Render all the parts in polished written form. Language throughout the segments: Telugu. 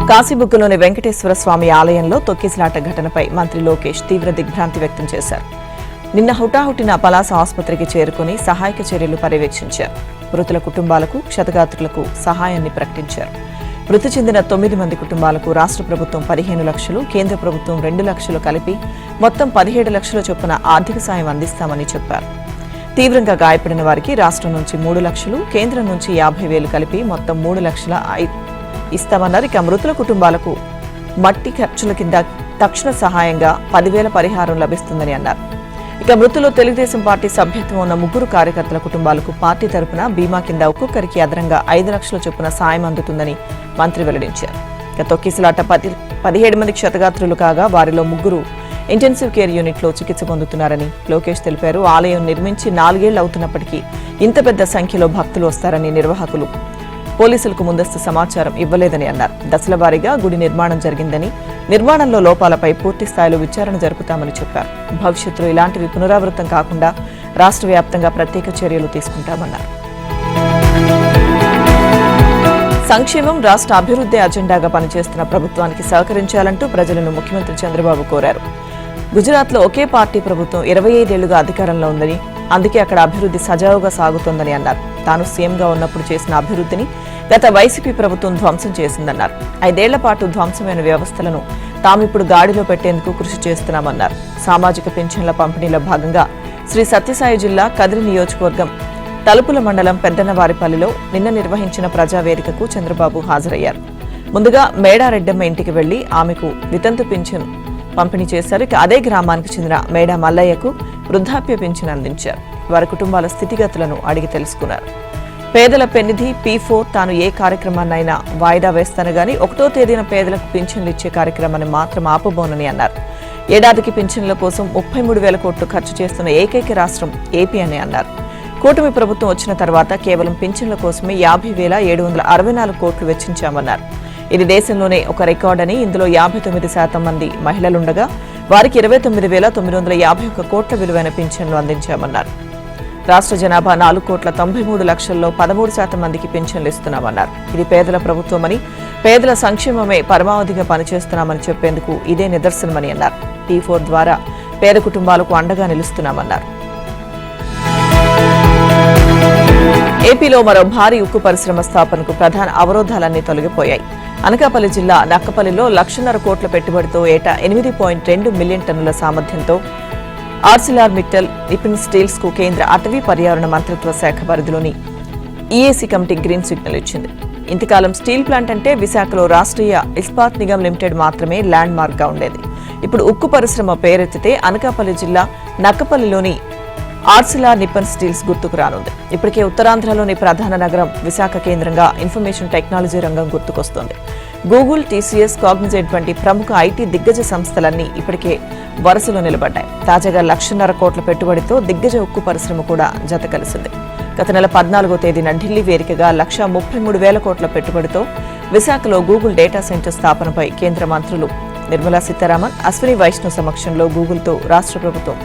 కాశీబుగ్గలోని వెంకటేశ్వర స్వామి ఆలయంలో తొక్కిసలాట ఘటనపై మంత్రి లోకేష్ తీవ్ర దిగ్భ్రాంతి వ్యక్తం చేశారు. నిన్న హుటాహుటిన పలాస ఆసుపత్రికి చేరుకుని సహాయక చర్యలు పర్యవేక్షించారు. మృతుల కుటుంబాలకు క్షతగాత్రులకు సహాయాన్ని ప్రకటించారు. మృతి చెందిన 9 మంది కుటుంబాలకు రాష్ట్ర ప్రభుత్వం 15 లక్షలు, కేంద్ర ప్రభుత్వం 2 లక్షలు కలిపి మొత్తం 17 లక్షల చొప్పున ఆర్థిక సాయం అందిస్తామని చెప్పారు. తీవ్రంగా గాయపడిన వారికి రాష్ట్రం నుంచి 3 లక్షలు, కేంద్రం నుంచి 50,000 కలిపి మొత్తం 3 లక్షల ఇస్తామన్నారు. ఇక మృతుల కుటుంబాలకు మట్టి ఖర్చుల కింద తక్షణ సహాయంగా 10,000 పరిహారం లభిస్తుందని అన్నారు. ఇక మృతులు తెలుగుదేశం పార్టీ సభ్యత్వం ఉన్న 3 కార్యకర్తల కుటుంబాలకు పార్టీ తరపున బీమా కింద ఒక్కొక్కరికి అదనంగా 5 లక్షల చొప్పున సాయం అందుతుందని మంత్రి వెల్లడించారు. ఇక తొక్కిసలాట 17 మంది క్షతగాత్రులు కాగా వారిలో 3 ఇంటెన్సివ్ కేర్ యూనిట్లో చికిత్స పొందుతున్నారని లోకేష్ తెలిపారు. ఆలయం నిర్మించి 4 ఏళ్లు అవుతున్నప్పటికీ ఇంత పెద్ద సంఖ్యలో భక్తులు వస్తారని నిర్వాహకులు పోలీసులకు ముందస్తు సమాచారం ఇవ్వలేదని అన్నారు. దశల వారీగా గుడి నిర్మాణం జరిగిందని, నిర్మాణంలో లోపాలపై పూర్తి స్థాయిలో విచారణ జరుపుతామని చెప్పారు. భవిష్యత్తులో ఇలాంటివి పునరావృతం కాకుండా రాష్ట్ర వ్యాప్తంగా ప్రత్యేక చర్యలు తీసుకుంటామన్నారు. సంక్షేమం రాష్ట్ర అభివృద్ధి అజెండాగా పనిచేస్తున్న ప్రభుత్వానికి సహకరించాలంటూ ప్రజలను ముఖ్యమంత్రి చంద్రబాబు కోరారు. గుజరాత్లో ఒకే పార్టీ ప్రభుత్వం 25 ఏళ్లుగా అధికారంలో ఉందని, అందుకే అక్కడ అభివృద్ధి సజావుగా సాగుతోందని అన్నారు. తాను సీఎంగా ఉన్నప్పుడు చేసిన అభివృద్ధిని గత వైసీపీ ప్రభుత్వం ధ్వంసం చేసిందన్నారు. 5 ఏళ్ల పాటు ధ్వంసమైన వ్యవస్థలను తామిప్పుడు గాడిలో పెట్టేందుకు కృషి చేస్తున్నామన్నారు. సామాజిక పింఛన్ల పంపిణీలో భాగంగా శ్రీ సత్యసాయి జిల్లా కదిరి నియోజకవర్గం తలుపుల మండలం పెద్దన్నవారిపల్లిలో నిన్న నిర్వహించిన ప్రజావేదికకు చంద్రబాబు హాజరయ్యారు. ముందుగా మేడారెడ్డమ్మ ఇంటికి వెళ్లి ఆమెకు వితంతు పింఛన్ పంపిణీ చేశారు. ఇక అదే గ్రామానికి చెందిన మేడా మల్లయ్యకు వృద్ధాప్య పింఛన్ అందించారు. వారి కుటుంబాల స్థితిగతులను అడిగి తెలుసుకున్నారు. పేదల పెన్నిధి P4 తాను ఏ కార్యక్రమాన్నైనా వాయిదా వేస్తాను గానీ 1వ తేదీన పేదలకు పింఛన్లు ఇచ్చే కార్యక్రమాన్ని మాత్రం ఆపబోనని అన్నారు. ఏడాదికి పింఛన్ల కోసం 33,000 కోట్లు ఖర్చు చేస్తున్న ఏకైక రాష్ట్రం ఏపీ అని అన్నారు. కూటమి ప్రభుత్వం వచ్చిన తర్వాత కేవలం పింఛన్ల కోసమే 50,764 కోట్లు వెచ్చించామన్నారు. ఇది దేశంలోనే ఒక రికార్డని, ఇందులో 59% మంది మహిళలుండగా వారికి 29,951 కోట్ల విలువైన పింఛన్లు అందించామన్నారు. రాష్ట్ర జనాభా 4,93,00,000లో 13% మందికి పింఛన్లు ఇస్తున్నామన్నారు. ఇది పేదల ప్రభుత్వమని, పేదల సంక్షేమమే పరమావధిగా పనిచేస్తున్నామని చెప్పేందుకు ఇదే నిదర్శనమని అన్నారు. P4 ద్వారా పేద కుటుంబాలకు అండగా నిలుస్తున్నామన్నారు. ఏపీలో మరో భారీ ఉక్కు పరిశ్రమ స్థాపనకు ప్రధాన అవరోధాలన్నీ తొలగిపోయాయి. అనకాపల్లి జిల్లా నక్కపల్లిలో 1,50,000 కోట్ల పెట్టుబడితో ఏటా 8.2 మిలియన్ టన్నుల సామర్థ్యంతో ఆర్సిలార్మిట్టల్ నిపిన్ స్టీల్స్ కు కేంద్ర అటవీ పర్యావరణ మంత్రిత్వ శాఖ పరిధిలోని ఈఏసీ కమిటీ గ్రీన్ సిగ్నల్ ఇచ్చింది. ఇంతకాలం స్టీల్ ప్లాంట్ అంటే విశాఖలో రాష్ట్రీయ ఇస్పాత్ నిగమ్ లిమిటెడ్ మాత్రమే ల్యాండ్ మార్క్ గా ఉండేది. ఇప్పుడు ఉక్కు పరిశ్రమ పేరెత్తితే అనకాపల్లి జిల్లా నక్కపల్లిలోని ఆర్సిలార్ నిప్పన్ స్టీల్స్ గుర్తుకు రానుంది. ఇప్పటికే ఉత్తరాంధ్రలోని ప్రధాన నగరం విశాఖ కేంద్రంగా ఇన్ఫర్మేషన్ టెక్నాలజీ రంగం గుర్తుకొస్తోంది. గూగుల్, టీసీఎస్, కాగ్నిజెంట్ వంటి ప్రముఖ ఐటీ దిగ్గజ సంస్థలన్నీ ఇప్పటికే వరుసలో నిలబడ్డాయి. తాజాగా 1,50,000 కోట్ల పెట్టుబడితో దిగ్గజ ఉక్కు పరిశ్రమ కూడా జత కలిసింది. గత నెల 14వ తేదీన ఢిల్లీ వేదికగా 1,33,000 కోట్ల పెట్టుబడితో విశాఖలో గూగుల్ డేటా సెంటర్ స్థాపనపై కేంద్ర మంత్రులు నిర్మలా సీతారామన్, అశ్విని వైష్ణవ్ సమక్షంలో గూగుల్తో రాష్ట్ర ప్రభుత్వం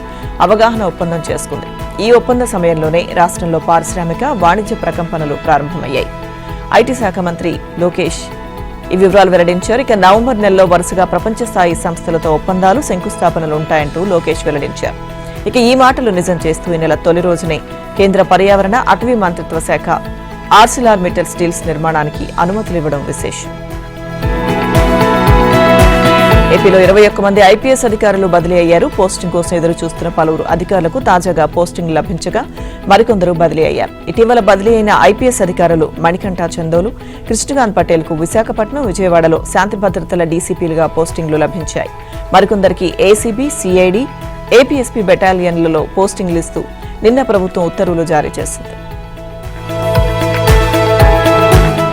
అవగాహన ఒప్పందం చేసుకుంది. ఈ ఒప్పంద సమయంలోనే రాష్ట్రంలో పారిశ్రామిక, వాణిజ్య ప్రకంపనలు ప్రారంభమయ్యాయి. ఐటీ శాఖ మంత్రి లోకేష్ ఈ వివరాలు వెల్లడించారు. ఇక నవంబర్ నెలలో వరుసగా ప్రపంచ స్థాయి సంస్థలతో ఒప్పందాలు, శంకుస్థాపనలు ఉంటాయంటూ లోకేష్ వెల్లడించారు. ఇక ఈ మాటలు నిజం చేస్తూ ఈ నెల తొలి రోజునే కేంద్ర పర్యావరణ, అటవీ మంత్రిత్వ శాఖ ఆర్సిలార్మిట్టల్ స్టీల్స్ నిర్మాణానికి అనుమతులు ఇవ్వడం విశేషం. ఏపీలో 21 మంది ఐపీఎస్ అధికారులు బదిలీ అయ్యారు. పోస్టింగ్ కోసం ఎదురు చూస్తున్న పలువురు అధికారులకు తాజాగా పోస్టింగ్ లభించగా మరికొందరు బదిలీ అయ్యారు. ఇటీవల బదిలీ అయిన ఐపీఎస్ అధికారులు మణికంఠ చందోలు, కృష్ణకాంత్ పటేల్ కు విశాఖపట్నం, విజయవాడలో శాంతి భద్రతల డీసీపీలుగా పోస్టింగ్లు లభించాయి. మరికొందరికి ఏసీబీ, సిఐడి, ఏపీఎస్పీ బెటాలియన్లలో పోస్టింగ్లు ఇస్తూ నిన్న ప్రభుత్వం ఉత్తర్వులు జారీ చేసింది.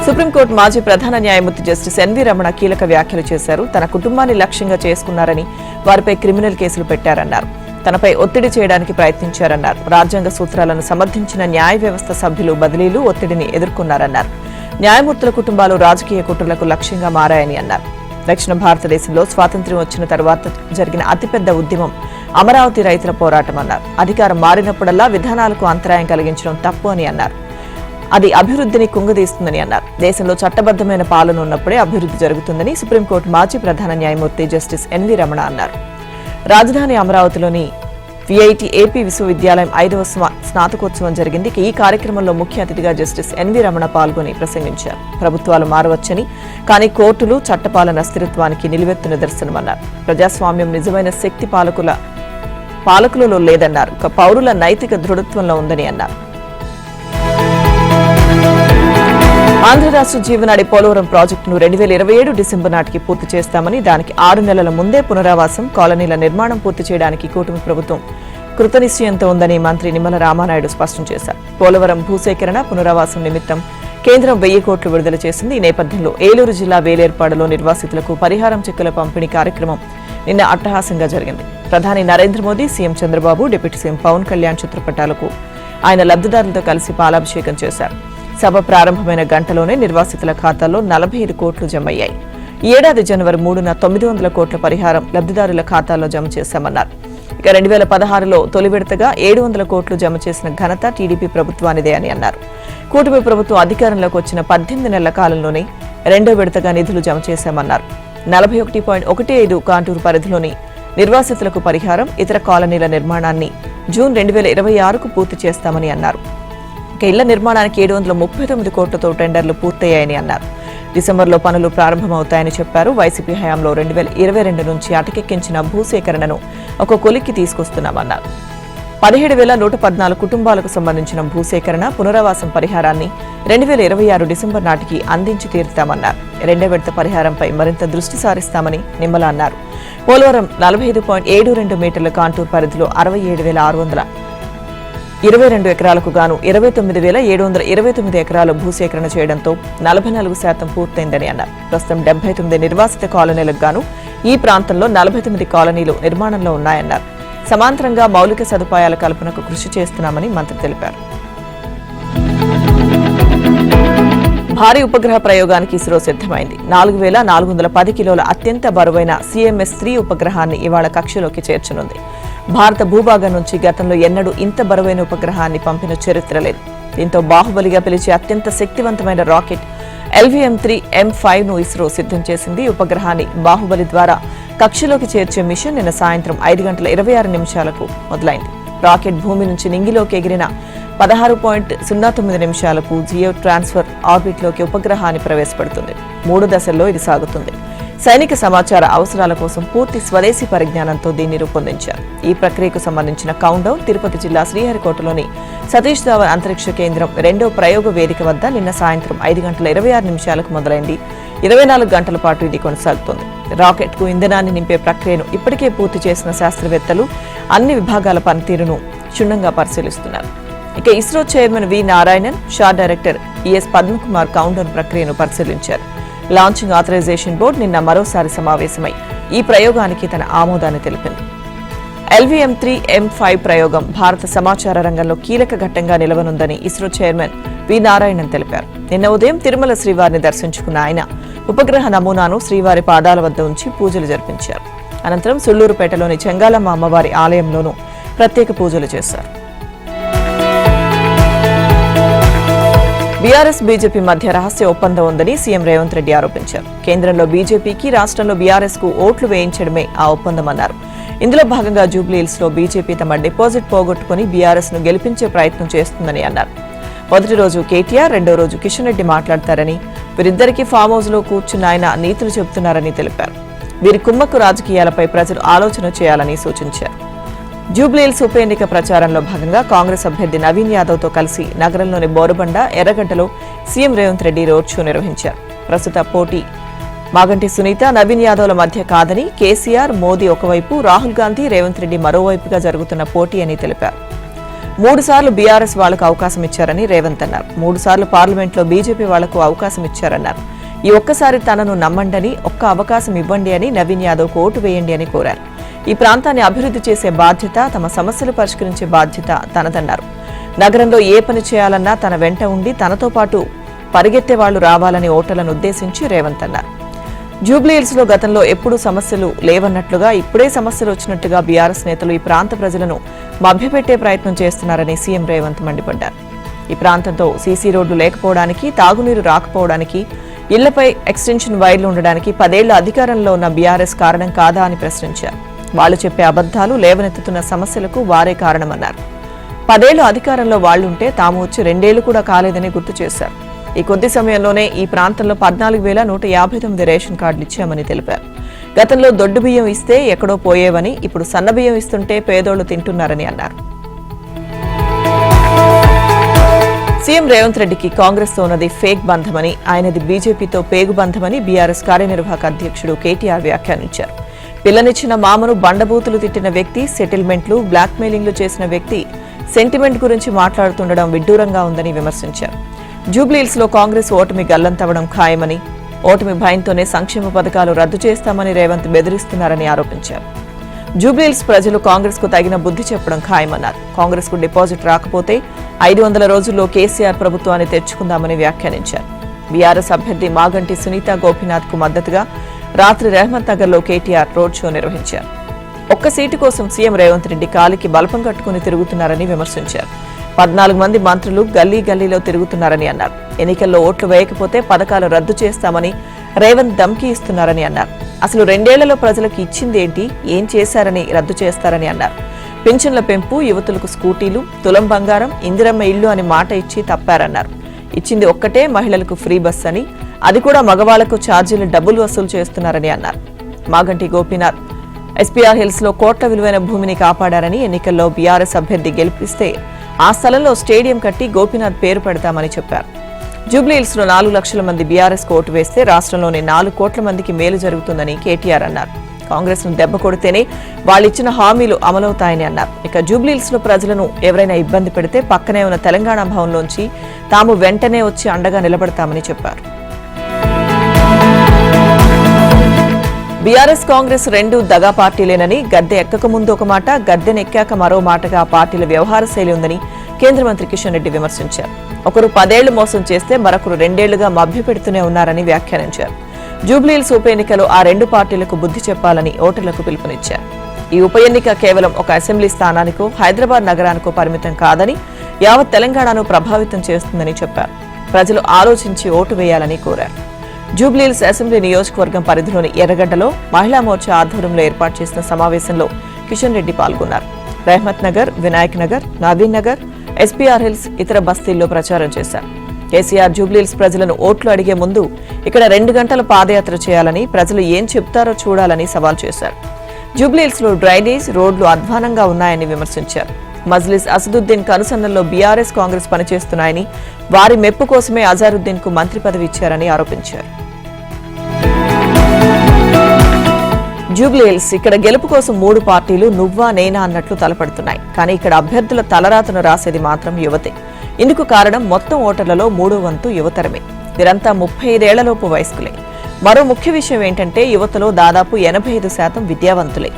సుప్రీంకోర్టు మాజీ ప్రధాన న్యాయమూర్తి జస్టిస్ ఎన్వీ రమణ కీలక వ్యాఖ్యలు చేశారు. తన కుటుంబాన్ని లక్ష్యంగా చేసుకున్నారని, వారిపై క్రిమినల్ కేసులు పెట్టారన్నారు. తనపై ఒత్తిడి చేయడానికి ప్రయత్నించారన్నారు. రాజ్యాంగ సూత్రాలను సమర్థించిన న్యాయ వ్యవస్థ సభ్యులు బదిలీలు, ఒత్తిడిని ఎదుర్కొన్నారన్నారు. న్యాయమూర్తుల కుటుంబాలు రాజకీయ కుట్రలకు లక్ష్యంగా మారాయని అన్నారు. దక్షిణ భారతదేశంలో స్వాతంత్ర్యం వచ్చిన తర్వాత జరిగిన అతిపెద్ద ఉద్యమం అమరావతి రైతుల పోరాటం అన్నారు. అధికారం మారినప్పుడల్లా విధానాలకు అంతరాయం కలిగించడం తప్పు అని అన్నారు. అది అభివృద్ధిని కుంగదీస్తుందని అన్నారు. దేశంలో చట్టబద్దమైన పాలన ఉన్నప్పుడే అభివృద్ధి జరుగుతుందని సుప్రీంకోర్టు మాజీ ప్రధాన న్యాయమూర్తి జస్టిస్ ఎన్వి రమణ అన్నారు. రాజధాని అమరావతిలోని విఐటి ఏపీ విశ్వవిద్యాలయం 5వ స్నాతకోత్సవం జరిగింది. ఈ కార్యక్రమంలో ముఖ్య అతిథిగా జస్టిస్ ఎన్వి రమణ పాల్గొని ప్రసంగించారు. ప్రభుత్వాలు మారవచ్చని, కానీ కోర్టులు చట్టపాలన స్థిరత్వానికి నిలువెత్తు నిదర్శనమన్నారు. ప్రజాస్వామ్యం నిజమైన శక్తి పాలకులలో లేదన్నారు. పౌరుల నైతిక దృఢత్వంలో ఉందని అన్నారు. ఆంధ్ర రాష్ట్ర జీవనాడి పోలవరం ప్రాజెక్టును 2027 డిసెంబర్ నాటికి పూర్తి చేస్తామని, దానికి 6 నెలల ముందే పునరావాసం, కాలనీల నిర్మాణం పూర్తి చేయడానికి కూటమి ప్రభుత్వం కృతనిశ్చయంతో ఉందని మంత్రి నిమ్మల రామానాయుడు స్పష్టం చేశారు. పోలవరం భూసేకరణ, పునరావాసం నిమిత్తం కేంద్రం 1000 కోట్లు విడుదల చేసింది. ఈ నేపథ్యంలో ఏలూరు జిల్లా వేలేర్పాడులో నిర్వాసితులకు పరిహారం చెక్కుల పంపిణీ కార్యక్రమం నిన్న అట్టహాసంగా జరిగింది. ప్రధాని Narendra Modi, CM Chandrababu, deputy CM Pawan Kalyan చిత్రపటాలకు ఆయన లబ్ధిదారులతో కలిసి పాలాభిషేకం చేశారు. సభ ప్రారంభమైన గంటలోనే నిర్వాసితుల ఖాతాల్లో 45 కోట్లు జమయ్యాయి. ఈ ఏడాది జనవరి 3న 900 కోట్ల పరిహారం లబ్ధిదారుల ఖాతాల్లో జమ చేశామన్నారు. ఇక 2016లో తొలి విడతగా 700 కోట్లు జమ చేసిన ఘనత టీడీపీ ప్రభుత్వానిదే అని అన్నారు. కూటమి ప్రభుత్వం అధికారంలోకి వచ్చిన 18 నెలల కాలంలోనే రెండో విడతగా నిధులు జమ చేశామన్నారు. 41.15 కాంటూరు పరిధిలోని నిర్వాసితులకు పరిహారం, ఇతర కాలనీల నిర్మాణాన్ని జూన్ 2026కు పూర్తి చేస్తామని అన్నారు. ఇళ్ల నిర్మాణానికి 739 కోట్లతో టెండర్లు పూర్తయ్యాయని అన్నారు. డిసెంబర్లో పనులు ప్రారంభమవుతాయని చెప్పారు. వైసీపీ హయాంలో 2022 నుంచి అటకెక్కించిన భూసేకరణను ఒక కొలిక్కి తీసుకొస్తున్నామన్నారు. 17,114 కుటుంబాలకు సంబంధించిన భూసేకరణ, పునరావాసం పరిహారాన్ని 2026 డిసెంబర్ నాటికి అందించి తీరుతామన్నారు. రెండో విడత పరిహారంపై మరింత దృష్టి సారిస్తామని నిమ్మల అన్నారు. పోలవరం 45.72 మీటర్ల కాంటూర్ పరిధిలో 67,622 ఎకరాలకు గాను 29,729 ఎకరాల భూసేకరణ చేయడంతో 44% పూర్తయిందని అన్నారు. ప్రస్తుతం 79 నిర్వాసిత కాలనీలకు గాను ఈ ప్రాంతంలో 49 కాలనీలు నిర్మాణంలో ఉన్నాయన్నారు. సమాంతరంగా మౌలిక సదుపాయాల కల్పనకు కృషి చేస్తున్నామని మంత్రి తెలిపారు. భారీ ఉపగ్రహ ప్రయోగానికి ఇస్రో సిద్దమైంది. 4,410 కిలోల అత్యంత బరువైన CMS-3 ఉపగ్రహాన్ని ఇవాళ కక్షలోకి చేర్చనుంది. భారత భూభాగం నుంచి గతంలో ఎన్నడూ ఇంత బరువైన ఉపగ్రహాన్ని పంపిన చరిత్ర లేదు. దీంతో బాహుబలిగా పిలిచే అత్యంత శక్తివంతమైన రాకెట్ LVM-3M5ను ఇస్రో సిద్ధం చేసింది. ఉపగ్రహాన్ని బాహుబలి ద్వారా కక్షలోకి చేర్చే మిషన్ నిన్న సాయంత్రం 5:26 మొదలైంది. రాకెట్ భూమి నుంచి నింగిలోకి ఎగిరిన 16.09 జియో ట్రాన్స్ఫర్ ఆర్బిట్లోకి ఉపగ్రహాన్ని ప్రవేశపెడుతుంది. 3 దశల్లో ఇది సాగుతుంది. సైనిక సమాచార అవసరాల కోసం పూర్తి స్వదేశీ పరిజ్ఞానంతో దీన్ని రూపొందించారు. ఈ ప్రక్రియకు సంబంధించిన కౌంట్డౌన్ తిరుపతి జిల్లా శ్రీహరికోటలోని సతీష్ ధావన్ అంతరిక్ష కేంద్రం 2వ ప్రయోగ వేదిక వద్ద నిన్న సాయంత్రం 5:26 మొదలైంది. 24 గంటల పాటు ఇది కొనసాగుతోంది. రాకెట్ కు ఇంధనాన్ని నింపే ప్రక్రియను ఇప్పటికే పూర్తి చేసిన శాస్త్రవేత్తలు అన్ని విభాగాల పనితీరును క్షుణ్ణంగా పరిశీలిస్తున్నారు. ఇక ISRO chairman V Narayanan, SHAR director E S Padmakumar countdown ప్రక్రియను పరిశీలించారు. లాంచింగ్ ఆథరైజేషన్ బోర్డు నిన్న మరోసారి సమావేశమై ఈ ప్రయోగానికి తన ఆమోదాన్ని తెలిపింది. LVM-3M5 ప్రయోగం భారత సమాచార రంగంలో కీలక ఘట్టంగా నిలవనుందని ఇస్రో చైర్మన్ వి నారాయణన్ తెలిపారు. నిన్న ఉదయం తిరుమల శ్రీవారిని దర్శించుకున్న ఆయన ఉపగ్రహ నమూనాను శ్రీవారి పాదాల వద్ద ఉంచి పూజలు జరిపించారు. అనంతరం సుళ్లూరుపేటలోని చెంగాలమ్మ అమ్మవారి ఆలయంలోనూ ప్రత్యేక పూజలు చేశారు. బీఆర్ఎస్ బీజేపీ మధ్య రహస్య ఒప్పందం ఉందని సీఎం రేవంత్ రెడ్డి ఆరోపించారు. కేంద్రంలో బీజేపీకి, రాష్ట్రంలో బీఆర్ఎస్ కు ఓట్లు వేయించడమే ఆ ఒప్పందమన్నారు. ఇందులో భాగంగా జూబ్లీహిల్స్ లో బీజేపీ తమ డిపాజిట్ పోగొట్టుకుని బీఆర్ఎస్ ను గెలిపించే ప్రయత్నం చేస్తుందని అన్నారు. మొదటి రోజు కేటీఆర్, రెండో రోజు కిషన్ రెడ్డి మాట్లాడతారని, వీరిద్దరికీ ఫామ్ హౌస్ లో కూర్చున్న ఆయన నీతులు చెబుతున్నారని తెలిపారు. వీరి కుమ్మక్కు రాజకీయాలపై ప్రజలు ఆలోచన చేయాలని సూచించారు. జూబ్లీహిల్స్ ఉప ఎన్నిక ప్రచారంలో భాగంగా కాంగ్రెస్ అభ్యర్థి నవీన్ యాదవ్ తో కలిసి నగరంలోని బోరబండ, ఎర్రగడ్డలో CM Revanth Reddy road show నిర్వహించారు. ప్రస్తుత పోటీ మాగంటి సునీత, నవీన్ యాదవ్ల మధ్య కాదని, కేసీఆర్, మోదీ ఒకవైపు, రాహుల్ గాంధీ, రేవంత్ రెడ్డి మరోవైపుగా జరుగుతున్న పోటీ అని తెలిపారు. 3 సార్లు బీఆర్ఎస్ వాళ్లకు అవకాశం ఇచ్చారని రేవంత్ అన్నారు. 3 సార్లు పార్లమెంట్లో బీజేపీ వాళ్లకు అవకాశం ఇచ్చారన్నారు. ఈ ఒక్కసారి తనను నమ్మండని, ఒక్క అవకాశం ఇవ్వండి అని, నవీన్ యాదవ్కు ఓటు వేయండి అని కోరారు. ఈ ప్రాంతాన్ని అభివృద్ధి చేసే బాధ్యత, తమ సమస్యలు పరిష్కరించే బాధ్యత తనదన్నారు. నగరంలో ఏ పని చేయాలన్నా తన వెంట ఉండి తనతో పాటు పరిగెత్తే వాళ్లు రావాలని ఓటర్లను ఉద్దేశించి రేవంత్ అన్నారు. జూబ్లీహిల్స్ లో గతంలో ఎప్పుడూ సమస్యలు లేవన్నట్లుగా ఇప్పుడే సమస్యలు వచ్చినట్టుగా బీఆర్ఎస్ నేతలు ఈ ప్రాంత ప్రజలను మభ్యపెట్టే ప్రయత్నం చేస్తున్నారని సీఎం రేవంత్ మండిపడ్డారు. ఈ ప్రాంతంతో సీసీ రోడ్లు లేకపోవడానికి, తాగునీరు రాకపోవడానికి, ఇళ్లపై ఎక్స్టెన్షన్ వైర్లు ఉండడానికి 10 ఏళ్ల అధికారంలో ఉన్న బీఆర్ఎస్ కారణం కాదా అని ప్రశ్నించారు. వాళ్లు చెప్పే అబద్ధాలు, లేవనెత్తుతున్న సమస్యలకు వారే కారణమన్నారు. 10 ఏళ్లు అధికారంలో వాళ్లుంటే తాము వచ్చి 2 ఏళ్లు కూడా కాలేదని గుర్తు చేశారు. ఈ కొద్ది సమయంలోనే ఈ ప్రాంతంలో 14,159 రేషన్ కార్డులు ఇచ్చామని తెలిపారు. గతంలో దొడ్డు బియ్యం ఇస్తే ఎక్కడో పోయేవని, ఇప్పుడు సన్న బియ్యం ఇస్తుంటే పేదోళ్లు తింటున్నారని అన్నారు. సీఎం రేవంత్ రెడ్డికి కాంగ్రెస్ తో ఉన్నది ఫేక్ బంధమని, ఆయనది బీజేపీతో పేగు బంధమని బీఆర్ఎస్ కార్యనిర్వాహక అధ్యక్షుడు కేటీఆర్ వ్యాఖ్యానించారు. పిల్లనిచ్చిన మామను బండబూతులు తిట్టిన వ్యక్తి, సెటిల్మెంట్లు, బ్లాక్మెయిలింగ్లు చేసిన వ్యక్తి సెంటిమెంట్ గురించి మాట్లాడుతుండడం విడ్డూరంగా ఉందని విమర్శించారు. జూబ్లీహిల్స్ లో కాంగ్రెస్ ఓటమి గల్లంతవడం ఖాయమని, ఓటమి భయంతోనే సంక్షేమ పథకాలు రద్దు చేస్తామని రేవంత్ బెదిరిస్తున్నారని ఆరోపించారు. జూబ్లీహిల్స్ ప్రజలు కాంగ్రెస్ కు తగిన బుద్ధి చెప్పడం ఖాయమన్నారు. కాంగ్రెస్ కు డిపాజిట్ రాకపోతే 500 రోజుల్లో కేసీఆర్ ప్రభుత్వాన్ని తెచ్చుకుందామని వ్యాఖ్యానించారు. బీఆర్ఎస్ అభ్యర్థి మాగంటి సునీత గోపీనాథ్ కు మద్దతుగా రాత్రి రెహమత్ నగర్ లో కేటీఆర్ రోడ్ షో నిర్వహించారు. ఒక్క సీటు కోసం సీఎం రేవంత్ రెడ్డి కాలికి బలపం కట్టుకుని తిరుగుతున్నారని విమర్శించారు. 14 మంది మంత్రులు గల్లీ గల్లీలో తిరుగుతున్నారని అన్నారు. ఎన్నికల్లో ఓట్లు వేయకపోతే పథకాలు రద్దు చేస్తామని రేవంత్ ధమ్కీ ఇస్తున్నారని అన్నారు. అసలు 2 ఏళ్లలో ప్రజలకు ఇచ్చిందేంటి, ఏం చేశారని రద్దు చేస్తారని అన్నారు. పింఛన్ల పెంపు, యువతులకు స్కూటీలు, తులం బంగారం, ఇందిరమ్మ ఇళ్లు అని మాట ఇచ్చి తప్పారన్నారు. ఇచ్చింది ఒక్కటే మహిళలకు ఫ్రీ బస్ అని, అది కూడా మగవాళ్లకు ఛార్జీలు డబ్బులు వసూలు చేస్తున్నారని అన్నారు. మాగంటి గోపీనాథ్ ఎస్పీఆర్ హిల్స్ లో కోట్ల విలువైన భూమిని కాపాడారని, ఎన్నికల్లో బీఆర్ఎస్ అభ్యర్థి గెలిపిస్తే ఆ స్థలంలో స్టేడియం కట్టి గోపీనాథ్ పేరు పెడతామని చెప్పారు. జూబ్లీహిల్స్ లో 4 లక్షల మంది బీఆర్ఎస్ కు ఓటు వేస్తే రాష్ట్రంలోని 4 కోట్ల మందికి మేలు జరుగుతుందని కేటీఆర్ అన్నారు. కాంగ్రెస్ ను దెబ్బ కొడితేనే వాళ్ళిచ్చిన హామీలు అమలవుతాయని అన్నారు. ఇక జూబ్లీహిల్స్ లో ప్రజలను ఎవరైనా ఇబ్బంది పెడితే పక్కనే ఉన్న తెలంగాణ భవన్లోంచి తాము వెంటనే వచ్చి అండగా నిలబడతామని చెప్పారు. బీఆర్ఎస్ కాంగ్రెస్ 2 దగా పార్టీలేనని, గద్దె ఎక్కక ముందు ఒక మాట, గద్దెనెక్కాక మరో మాటగా ఆ పార్టీల వ్యవహార శైలి ఉందని కేంద్ర మంత్రి కిషన్ రెడ్డి విమర్శించారు. ఒకరు 10 ఏళ్లు మోసం చేస్తే మరొకరు 2 ఏళ్లుగా మభ్యపెడుతూనే ఉన్నారని వ్యాఖ్యానించారు. జూబ్లీహిల్స్ ఉప ఎన్నికలో ఆ 2 పార్టీలకు బుద్ధి చెప్పాలని ఓటర్లకు పిలుపునిచ్చారు. ఈ ఉప ఎన్నిక కేవలం ఒక అసెంబ్లీ స్థానానికో, హైదరాబాద్ నగరానికో పరిమితం కాదని, యావత్ తెలంగాణను ప్రభావితం చేస్తుందని చెప్పారు. ప్రజలు ఆలోచించి ఓటు వేయాలని కోరారు. జూబ్లీహిల్స్ అసెంబ్లీ నియోజకవర్గం పరిధిలోని ఎర్రగడ్డలో మహిళా మోర్చా ఆధ్వర్యంలో ఏర్పాటు చేసిన సమావేశంలో కిషన్ రెడ్డి పాల్గొన్నారు. రెహమత్ నగర్, వినాయక్ నగర్, నవీన్ నగర్, ఎస్పీఆర్ హిల్స్, ఇతర బస్తీల్లో ప్రచారం చేశారు. కేసీఆర్ జూబ్లీహిల్స్ ప్రజలను ఓట్లు అడిగే ముందు ఇక్కడ 2 గంటల పాదయాత్ర చేయాలని, ప్రజలు ఏం చెప్తారో చూడాలని సవాల్ చేశారు. జూబ్లీహిల్స్ లో డ్రైనేజ్, రోడ్లు అధ్వానంగా ఉన్నాయని విమర్శించారు. మజ్లిస్ అసదుద్దీన్ కనుసన్నల్లో బీఆర్ఎస్ కాంగ్రెస్ పనిచేస్తున్నాయని, వారి మెప్పు కోసమే అజారుద్దీన్ కు మంత్రి పదవి ఇచ్చారని ఆరోపించారు. జూబ్లీహిల్స్ ఇక్కడ గెలుపు కోసం 3 పార్టీలు నువ్వా నేనా అన్నట్లు తలపడుతున్నాయి. కానీ ఇక్కడ అభ్యర్థుల తలరాతను రాసేది మాత్రం యువతే. ఇందుకు కారణం మొత్తం ఓటర్లలో 3వ వంతు యువతరమే. వీరంతా 35 ఏళ్లలోపు వయస్కులే. మరో ముఖ్య విషయం ఏంటంటే యువతలో దాదాపు 85% విద్యావంతులే.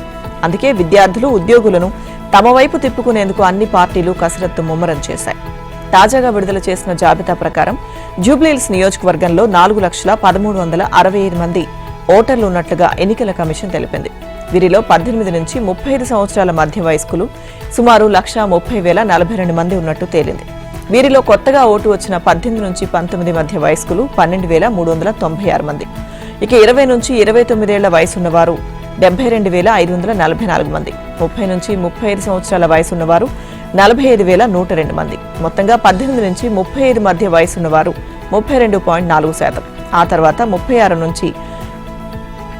అందుకే విద్యార్థులు, ఉద్యోగులను తమ వైపు తిప్పుకునేందుకు అన్ని పార్టీలు కసరత్తు ముమ్మరం చేశాయి. తాజాగా విడుదల చేసిన జాబితా ప్రకారం జూబ్లీహిల్స్ నియోజకవర్గంలో 4,13,65 మంది ఓటర్లు ఉన్నట్లుగా ఎన్నికల కమిషన్ తెలిపింది. వీరిలో 18 నుంచి 35 సంవత్సరాల మధ్య వయస్కులు సుమారు 1,30,042 మంది ఉన్నట్టు తేలింది. వీరిలో కొత్తగా ఓటు వచ్చిన 18 నుంచి 19 మధ్య వయస్కులు 12,396 మంది. ఇక 20 నుంచి 29 ఏళ్ల వయసున్నవారు 72,544 మంది. 30 నుంచి 35 సంవత్సరాల వయసున్నవారు 45,102 మంది. మొత్తంగా 18 నుంచి 35 మధ్య వయసున్నవారు 32.4%. ఆ తర్వాత 36 నుంచి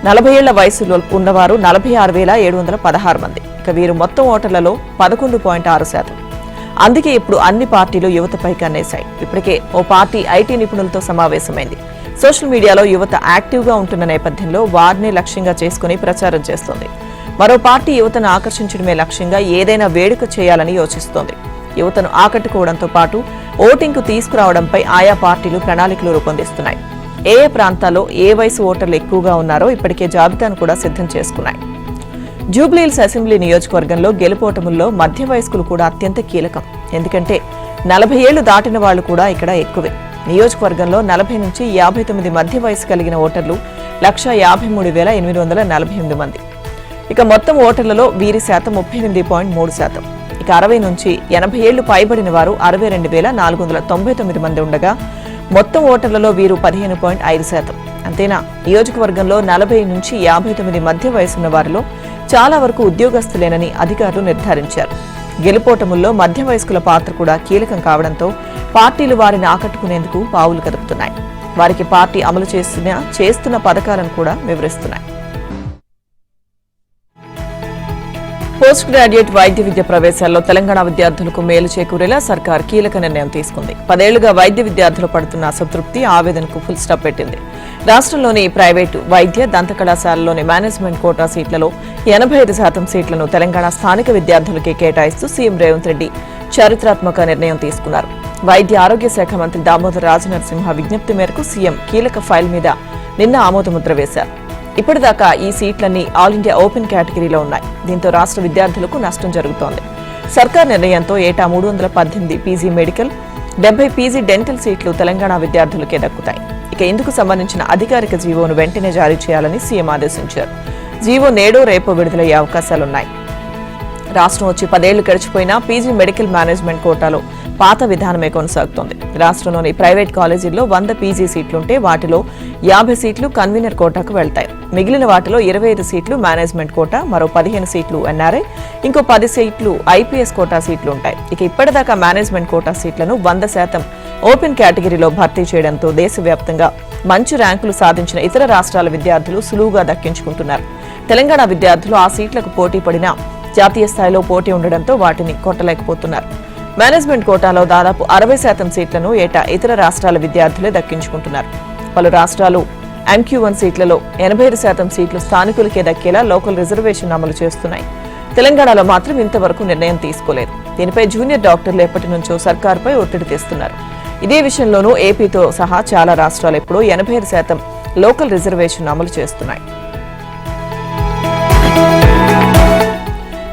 40 ఏళ్ల వయసులో ఉన్నవారు 46,716 మంది. ఇక వీరు మొత్తం ఓటర్లలో 11.6%. అందుకే ఇప్పుడు అన్ని పార్టీలు యువతపై కన్నేశాయి. ఇప్పటికే ఓ పార్టీ ఐటీ నిపుణులతో సమావేశమైంది. సోషల్ మీడియాలో యువత యాక్టివ్గా ఉంటున్న నేపథ్యంలో వారిని లక్ష్యంగా చేసుకుని ప్రచారం చేస్తోంది. మరో పార్టీ యువతను ఆకర్షించడమే లక్ష్యంగా ఏదైనా వేడుక చేయాలని యోచిస్తోంది. యువతను ఆకట్టుకోవడంతో పాటు ఓటింగ్కు తీసుకురావడంపై ఆయా పార్టీలు ప్రణాళికలు రూపొందిస్తున్నాయి. ఏ ప్రాంతాల్లో ఏ వయసు ఓటర్లు ఎక్కువగా ఉన్నారో ఇప్పటికే జాబితాను కూడా సిద్ధం చేసుకున్నాయి. జూబ్లీహిల్స్ అసెంబ్లీ నియోజకవర్గంలో గెలుపోటముల్లో మధ్య వయస్కులు కూడా అత్యంత కీలకం. ఎందుకంటే 40 ఏళ్లు దాటిన వాళ్లు కూడా ఇక్కడ ఎక్కువే. నియోజకవర్గంలో 40 నుంచి 59 మధ్య వయసు కలిగిన ఓటర్లు 1,53,848 మంది. ఇక మొత్తం ఓటర్లలో వీరి శాతం 38.3%. ఇక 60 నుంచి 80 ఏళ్లు పైబడిన వారు 62,499 మంది ఉండగా మొత్తం ఓటర్లలో వీరు 15.5%. అంతేనా, నియోజకవర్గంలో 40 నుంచి 59 మధ్య వయసున్న వారిలో చాలా వరకు ఉద్యోగస్తులేనని అధికారులు నిర్ధారించారు. గెలుపోటముల్లో మధ్య వయస్కుల పాత్ర కూడా కీలకం కావడంతో పార్టీలు వారిని ఆకట్టుకునేందుకు పావులు కదుపుతున్నాయి. వారికి పార్టీ అమలు చేస్తున్న పథకాలను కూడా వివరిస్తున్నాయి. పోస్ట్ గ్రాడ్యుయేట్ వైద్య విద్య ప్రవేశాల్లో తెలంగాణ విద్యార్థులకు మేలు చేకూరేలా సర్కార్ కీలక నిర్ణయం తీసుకుంది. 10 ఏళ్లుగా వైద్య విద్యార్థులు పడుతున్న అసంతృప్తి, ఆవేదనకు ఫుల్ స్టాప్ పెట్టింది. రాష్ట్రంలోని ప్రైవేటు వైద్య దంత కళాశాలలోని మేనేజ్మెంట్ కోటా సీట్లలో 85% సీట్లను తెలంగాణ స్థానిక విద్యార్థులకే కేటాయిస్తూ సీఎం రేవంత్ రెడ్డి చారిత్రాత్మక నిర్ణయం తీసుకున్నారు. వైద్య ఆరోగ్య శాఖ మంత్రి దామోదర్ రాజనరసింహ విజ్ఞప్తి మేరకు సీఎం కీలక ఫైల్ మీద నిన్న ఆమోదముద్ర వేశారు. ఇప్పటిదాకా ఈ సీట్లన్నీ ఆల్ ఇండియా ఓపెన్ కేటగిరీలో ఉన్నాయి. దీంతో రాష్ట్ర విద్యార్థులకు నష్టం జరుగుతోంది. సర్కార్ నిర్ణయంతో ఏటా 318 పీజీ మెడికల్, 70 పీజీ డెంటల్ సీట్లు తెలంగాణ విద్యార్థులకే దక్కుతాయి. ఇక ఇందుకు సంబంధించిన అధికారిక జీవోను వెంటనే జారీ చేయాలని సీఎం ఆదేశించారు. జీవో నేడో రేపో విడుదలయ్యే అవకాశాలున్నాయి. రాష్ట్రం వచ్చి 10 ఏళ్లు గడిచిపోయినా పీజీ మెడికల్ మేనేజ్మెంట్ కోటాలో పాత విధానమే కొనసాగుతోంది. రాష్ట్రంలోని ప్రైవేట్ కాలేజీల్లో 100 పీజీ సీట్లుంటే వాటిలో 50 సీట్లు కన్వీనర్ కోటాకు వెళ్తాయి. మిగిలిన వాటిలో 25 సీట్లు మేనేజ్మెంట్ కోటా, మరో 15 సీట్లు ఎన్ఆర్ఐ, ఇంకో 10 సీట్లు ఐపీఎస్ కోటా సీట్లు ఉంటాయి. ఇక ఇప్పటిదాకా మేనేజ్మెంట్ కోటా సీట్లను 100% ఓపెన్ కేటగిరీలో భర్తీ చేయడంతో దేశవ్యాప్తంగా మంచి ర్యాంకులు సాధించిన ఇతర రాష్ట్రాల విద్యార్థులు సులువుగా దక్కించుకుంటున్నారు. తెలంగాణ విద్యార్థులు ఆ సీట్లకు పోటీ పడినా జాతీయ స్థాయిలో పోటీ ఉండడంతో వాటిని కొట్టలేకపోతున్నారు. మేనేజ్మెంట్ కోటాలో దాదాపు 60% సీట్లను ఏటా ఇతర రాష్ట్రాల విద్యార్థులే దక్కించుకుంటున్నారు. పలు రాష్ట్రాలు MQ1 సీట్లలో 85% సీట్లు స్థానికులకే దక్కేలా లోకల్ రిజర్వేషన్ అమలు చేస్తున్నాయి. తెలంగాణలో మాత్రం ఇంతవరకు నిర్ణయం తీసుకోలేదు. దీనిపై జూనియర్ డాక్టర్లు ఎప్పటి నుంచో సర్కారుపై ఒత్తిడి తెస్తున్నారు. ఇదే విషయంలోనూ ఏపీతో సహా చాలా రాష్ట్రాలు ఎప్పుడూ 85% లోకల్ రిజర్వేషన్ అమలు చేస్తున్నాయి.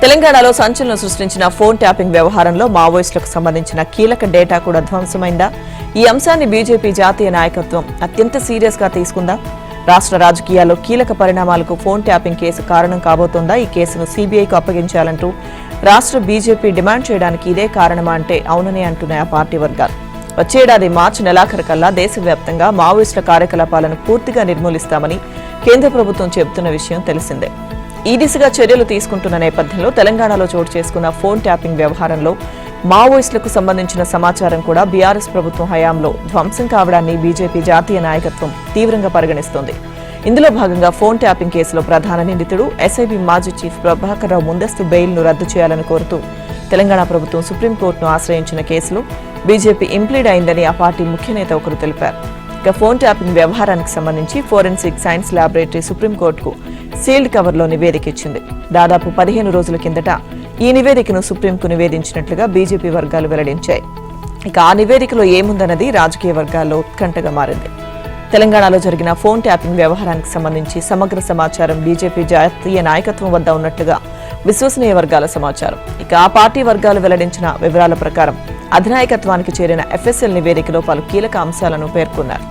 తెలంగాణలో సంచలనం సృష్టించిన ఫోన్ ట్యాపింగ్ వ్యవహారంలో మావోయిస్టులకు సంబంధించిన కీలక డేటా కూడా ధ్వంసమైందా? ఈ అంశాన్ని బీజేపీ జాతీయ నాయకత్వం అత్యంత సీరియస్ గా తీసుకుందా? రాష్ట్ర రాజకీయాల్లో కీలక పరిణామాలకు ఫోన్ ట్యాపింగ్ కేసు కారణం కాబోతోందా? ఈ కేసును సీబీఐకు అప్పగించాలంటూ రాష్ట్ర బీజేపీ డిమాండ్ చేయడానికి ఇదే కారణమా అంటే అవుననే అంటున్నాయి ఆ పార్టీ వర్గాలు. వచ్చేడాది మార్చి నెలాఖరు కల్లా దేశవ్యాప్తంగా మావోయిస్టుల కార్యకలాపాలను పూర్తిగా నిర్మూలిస్తామని కేంద్ర ప్రభుత్వం చెబుతున్న విషయం తెలిసిందే. ఈ దిశగా చర్యలు తీసుకుంటున్న నేపథ్యంలో తెలంగాణలో చోటు చేసుకున్న ఫోన్ ట్యాపింగ్ వ్యవహారంలో మావోయిస్టులకు సంబంధించిన సమాచారం కూడా బీఆర్ఎస్ ప్రభుత్వం హయాంలో ధ్వంసం కావడాన్ని బీజేపీ జాతీయ నాయకత్వం తీవ్రంగా పరిగణిస్తోంది. ఇందులో భాగంగా ఫోన్ ట్యాపింగ్ కేసులో ప్రధాన నిందితుడు ఎస్ఐబీ మాజీ చీఫ్ ప్రభాకర్ రావు ముందస్తు బెయిల్ను రద్దు చేయాలని కోరుతూ తెలంగాణ ప్రభుత్వం సుప్రీంకోర్టును ఆశ్రయించిన కేసులో బీజేపీ ఇంప్లీడ్ అయిందని ఆ పార్టీ ముఖ్య నేత ఒకరు తెలిపారు. ఇక ఫోన్ ట్యాపింగ్ వ్యవహారానికి సంబంధించి ఫోరెన్సిక్ సైన్స్ ల్యాబొరేటరీ సుప్రీంకోర్టుకు సీల్డ్ కవర్లో నివేదిక ఇచ్చింది. దాదాపు 15 రోజుల కిందట ఈ నివేదికను సుప్రీంకు నివేదించినట్లుగా బీజేపీ వర్గాలు వెల్లడించాయి. ఇక ఆ నివేదికలో ఏముందన్నది రాజకీయ వర్గాల్లో ఉత్కంఠగా మారింది. తెలంగాణలో జరిగిన ఫోన్ ట్యాపింగ్ వ్యవహారానికి సంబంధించి సమగ్ర సమాచారం బీజేపీ జాతీయ నాయకత్వం వద్ద ఉన్నట్లుగా విశ్వసనీయ వర్గాల సమాచారం. ఇక ఆ పార్టీ వర్గాలు వెల్లడించిన వివరాల ప్రకారం అధినాయకత్వానికి చేరిన ఎఫ్ఎస్ఎల్ నివేదికలో పలు కీలక అంశాలను పేర్కొన్నారు.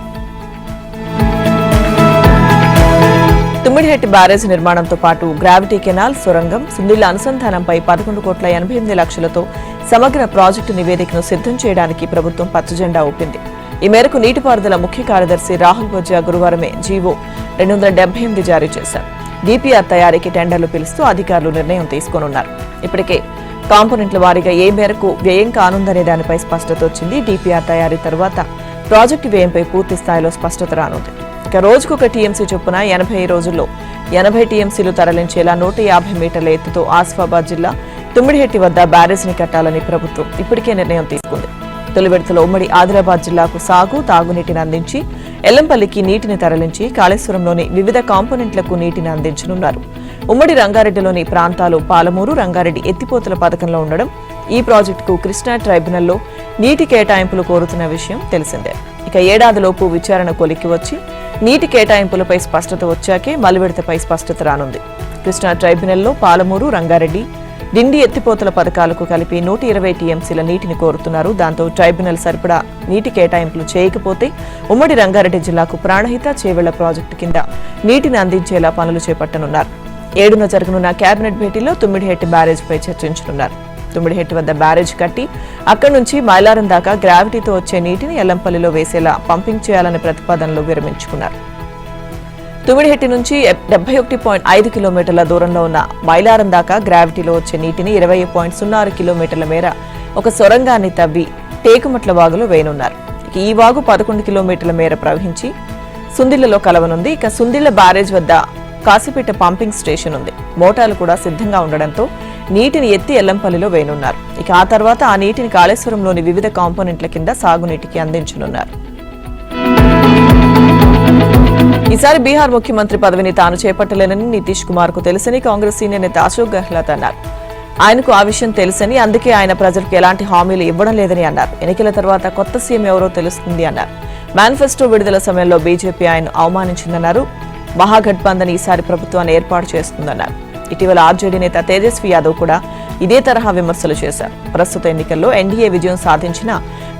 తుమ్మిడిహెట్టి బ్యారేజ్ నిర్మాణంతో పాటు గ్రావిటీ కెనాల్, సొరంగం, సుందిళ్ల అనుసంధానంపై 11,80,00,000తో సమగ్ర ప్రాజెక్టు నివేదికను సిద్ధం చేయడానికి ప్రభుత్వం పచ్చజెండా ఊపింది. ఈ మేరకు నీటిపారుదల ముఖ్య కార్యదర్శి రాహుల్ బొజ్జా గురువారమే జీవో 278 జారీ చేశారు. డీపీఆర్ తయారీకి టెండర్లు పిలుస్తూ అధికారులు నిర్ణయం తీసుకోనున్నారు. ఇప్పటికే కాంపోనెంట్ల వారీగా ఏ మేరకు వ్యయం కానుందనే దానిపై స్పష్టత వచ్చింది. డీపీఆర్ తయారీ తర్వాత ప్రాజెక్టు వ్యయంపై పూర్తి స్థాయిలో స్పష్టత రానుంది. ఇక రోజుకొక టీఎంసీ చొప్పున 80 రోజుల్లో 80 టీఎంసీలు తరలించేలా 150 మీటర్ల ఎత్తుతో ఆసిఫాబాద్ జిల్లా తుమ్మిడిహెట్టి వద్ద బ్యారేజ్ని కట్టాలని ప్రభుత్వం ఇప్పటికే నిర్ణయం తీసుకుంది. తొలి విడతలో ఉమ్మడి ఆదిలాబాద్ జిల్లాకు సాగు, తాగునీటిని అందించి ఎల్లంపల్లికి నీటిని తరలించి కాళేశ్వరంలోని వివిధ కాంపోనెంట్లకు నీటిని అందించనున్నారు. ఉమ్మడి రంగారెడ్డిలోని ప్రాంతాలు పాలమూరు, రంగారెడ్డి ఎత్తిపోతల పథకంలో ఉండడం ఈ ప్రాజెక్టుకు కృష్ణా ట్రైబ్యునల్లో నీటి కేటాయింపులు కోరుతున్న విషయం తెలిసిందే. ఇక ఏడాదిలోపు విచారణ కొలిక్కి వచ్చి నీటి కేటాయింపులపై స్పష్టత వచ్చాకే మలివిడతపై స్పష్టత రానుంది. కృష్ణా ట్రైబ్యునల్లో పాలమూరు, రంగారెడ్డి, డిండి ఎత్తిపోతల పథకాలకు కలిపి 120 టీఎంసీల నీటిని కోరుతున్నారు. దాంతో ట్రైబ్యునల్ సరిపడా నీటి కేటాయింపులు చేయకపోతే ఉమ్మడి రంగారెడ్డి జిల్లాకు ప్రాణహిత చేవెళ్ల ప్రాజెక్టు కింద నీటిని అందించేలా పనులు చేపట్టనున్నారు. 7న జరగనున్న కేబినెట్ భేటీలో తుమ్మిడిహెట్టి బ్యారేజ్పై చర్చించనున్నారు. తుమ్మిడిహెట్టి వద్ద బ్యారేజ్ కట్టి అక్కడి నుంచి మైలారం దాకా గ్రావిటీతో వచ్చే నీటిని ఎల్లంపల్లిలో వేసేలా పంపింగ్ చేయాలనే ప్రతిపాదనలు విరమించుకున్నారు. తుమ్మిడిహెట్టి నుంచి 71.5 కిలోమీటర్ల దూరంలో ఉన్న మైలారం దాకా గ్రావిటీలో వచ్చే నీటిని 20.06 కిలోమీటర్ల మేర ఒక సొరంగాన్ని తవ్వి టేకుమట్ల వాగులో వేయనున్నారు. ఈ వాగు 11 కిలోమీటర్ల మేర ప్రవహించి సుందిళ్లలో కలవనుంది. ఇక సుందిళ్ల బ్యారేజ్ వద్ద కాసిపేట పంపింగ్ స్టేషన్ ఉంది. మోటార్లు కూడా సిద్ధంగా ఉండడంతో నీటిని ఎత్తి ఎల్లంపల్లిలో వేయనున్నారు. ఇక ఆ తర్వాత ఆ నీటిని కాళేశ్వరంలోని వివిధ కాంపోనెంట్ల కింద సాగునీటికి అందించనున్నారు. ఈసారి బీహార్ ముఖ్యమంత్రి పదవిని తాను చేపట్టలేనని నితీష్ కుమార్ కు తెలుసని కాంగ్రెస్ సీనియర్ నేత అశోక్ గెహ్లోట్ అన్నారు. ఆయనకు ఆ విషయం తెలుసని, అందుకే ఆయన ప్రజలకు ఎలాంటి హామీలు ఇవ్వడం లేదని అన్నారు. ఎన్నికల తర్వాత కొత్త సీఎం ఎవరో తెలుస్తుంది అన్నారు. మేనిఫెస్టో విడుదల సమయంలో బీజేపీ ఆయన అవమానించిందన్నారు. మహాగఠబంధన్ ఈసారి ప్రభుత్వాన్ని ఏర్పాటు చేస్తుందన్నారు. ఇటీవల ఆర్జేడీ నేత తేజస్వి యాదవ్ కూడా ఇదే తరహా విమర్శలు చేశారు. ప్రస్తుత ఎన్నికల్లో ఎన్డీఏ విజయం సాధించిన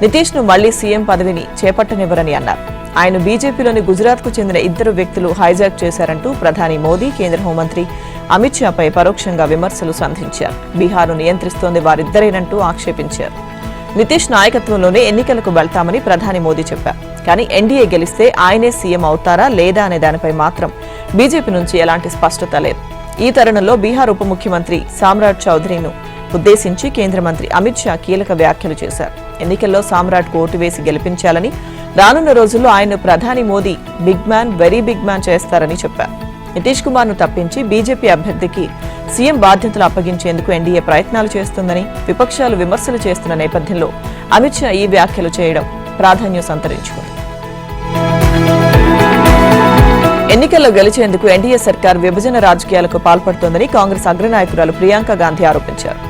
నితీష్ ను మళ్లీ సీఎం పదవిని చేపట్టనివ్వరని అన్నారు. ఆయన బీజేపీలోని గుజరాత్ కు చెందిన ఇద్దరు వ్యక్తులు హైజాక్ చేశారంటూ ప్రధాని మోదీ, కేంద్ర హోంమంత్రి అమిత్ షాపై పరోక్షంగా విమర్శలు సంధించారు. బీహార్ను నియంత్రిస్తోంది వారిద్దరేనంటూ ఆక్షేపించారు. నితీష్ నాయకత్వంలోనే ఎన్నికలకు వెళ్తామని ప్రధాని మోదీ చెప్పారు. కానీ ఎన్డీఏ గెలిస్తే ఆయనే సీఎం అవుతారా లేదా అనే దానిపై మాత్రం బీజేపీ నుంచి ఎలాంటి స్పష్టత లేదు. ఈ తరుణంలో బీహార్ ఉప ముఖ్యమంత్రి సామ్రాట్ చౌదరిను ఉద్దేశించి కేంద్ర మంత్రి అమిత్ షా కీలక వ్యాఖ్యలు చేశారు. ఎన్నికల్లో సామ్రాట్కు ఓటు వేసి గెలిపించాలని, రానున్న రోజుల్లో ఆయన్ను ప్రధాని Modi big man, very big man చేస్తారని చెప్పారు. నితీష్ కుమార్ ను తప్పించి బీజేపీ అభ్యర్థికి సీఎం బాధ్యతలు అప్పగించేందుకు ఎన్డీఏ ప్రయత్నాలు చేస్తుందని విపక్షాలు విమర్శలు చేస్తున్న నేపథ్యంలో అమిత్ షా ఈ వ్యాఖ్యలు చేయడం ప్రాధాన్యం సంతరించుకుంది. ఎన్నికల్లో గెలిచేందుకు ఎన్డీఏ సర్కార్ విభజన రాజకీయాలకు పాల్పడుతోందని కాంగ్రెస్ అగ్రనాయకురాలు ప్రియాంక గాంధీ ఆరోపించారు.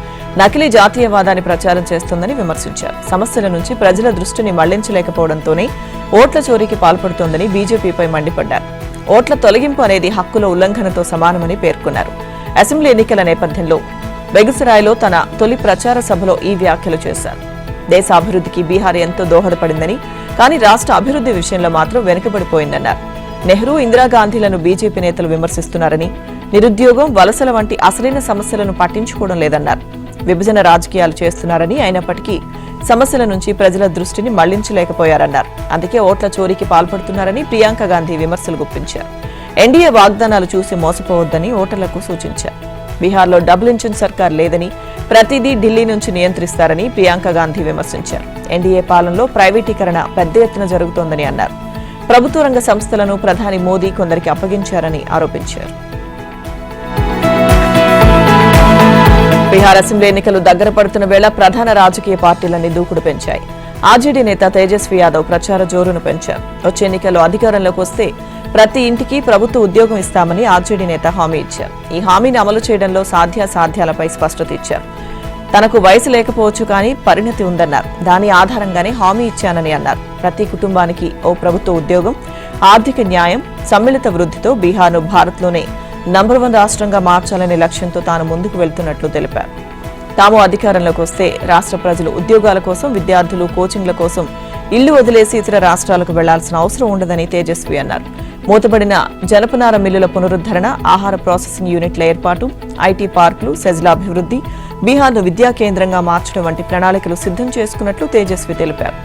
నకిలీ జాతీయవాదాన్ని ప్రచారం చేస్తోందని విమర్శించారు. సమస్యల నుంచి ప్రజల దృష్టిని మళ్లించలేకపోవడంతోనే ఓట్ల చోరీకి పాల్పడుతోందని బీజేపీపై మండిపడ్డారు. ఓట్ల తొలగింపు అనేది హక్కుల ఉల్లంఘనతో సమానమని పేర్కొన్నారు. అసెంబ్లీ ఎన్నికల నేపథ్యంలో బెగుసరాయ్లో తన తొలి ప్రచార సభలో ఈ వ్యాఖ్యలు చేశారు. దేశ అభివృద్ధికి బీహార్ ఎంతో దోహదపడిందని, కానీ రాష్ట్ర అభివృద్ధి విషయంలో మాత్రం వెనుకబడిపోయిందన్నారు. నెహ్రూ, ఇందిరాగాంధీలను బీజేపీ నేతలు విమర్శిస్తున్నారని, నిరుద్యోగం, వలసల వంటి అసలైన సమస్యలను పట్టించుకోవడం లేదన్నారు. విభజన రాజకీయాలు చేస్తున్నారని, అయినప్పటికీ సమస్యల నుంచి ప్రజల దృష్టిని మళ్లించలేకపోయారన్నారు. అందుకే ఓట్ల చోరీకి పాల్పడుతున్నారని ప్రియాంక గాంధీ విమర్శలు గుప్పించారు. ఎన్డీఏ వాగ్దానాలు చూసి మోసపోవద్దని ఓటర్లకు సూచించారు. బీహార్లో డబుల్ ఇంజిన్ సర్కార్ లేదని, ప్రతిదీ ఢిల్లీ నుంచి నియంత్రిస్తారని ప్రియాంక గాంధీ విమర్శించారు. ఎన్డీఏ పాలనలో ప్రైవేటీకరణ పెద్ద ఎత్తున జరుగుతోందని అన్నారు. ప్రభుత్వ రంగ సంస్థలను ప్రధాని మోదీ కొందరికి అప్పగించారని ఆరోపించారు. బీహార్ అసెంబ్లీ ఎన్నికలు దగ్గర పడుతున్న వేళ ప్రధాన రాజకీయ పార్టీలన్నీ దూకుడు పెంచాయి. ఆర్జేడీ నేత తేజస్వి యాదవ్ ప్రచార జోరును పెంచారు. వచ్చే ఎన్నికల్లో అధికారంలోకి వస్తే ప్రతి ఇంటికి ప్రభుత్వ ఉద్యోగం ఇస్తామని ఆర్జేడీ నేత హామీ ఇచ్చారు. ఈ హామీని అమలు చేయడంలో సాధ్యాసాధ్యాలపై స్పష్టత ఇచ్చారు. తనకు వయసు లేకపోవచ్చు, కానీ పరిణతి ఉందన్నారు. దాని ఆధారంగానే హామీ ఇచ్చానని అన్నారు. ప్రతి కుటుంబానికి ఓ ప్రభుత్వ ఉద్యోగం, ఆర్థిక న్యాయం, సమ్మిళిత వృద్ధితో బీహార్ను భారత్లోనే నంబర్ 1 రాష్ట్రంగా మార్చాలనే లక్ష్యంతో తాను ముందుకు వెళ్తున్నట్లు తెలిపారు. తాము అధికారంలోకి వస్తే రాష్ట్ర ప్రజలు ఉద్యోగాల కోసం, విద్యార్థులు కోచింగ్ల కోసం ఇల్లు వదిలేసి ఇతర రాష్ట్రాలకు వెళ్లాల్సిన అవసరం ఉండదని తేజస్వి అన్నారు. మూతబడిన జనపనార మిల్లుల పునరుద్ధరణ, ఆహార ప్రాసెసింగ్ యూనిట్ల ఏర్పాటు, ఐటీ పార్కులు, సెజ్ల అభివృద్ధి, బీహార్ను విద్యా కేంద్రంగా మార్చడం వంటి ప్రణాళికలు సిద్ధం చేసుకున్నట్లు తేజస్వి తెలిపారు.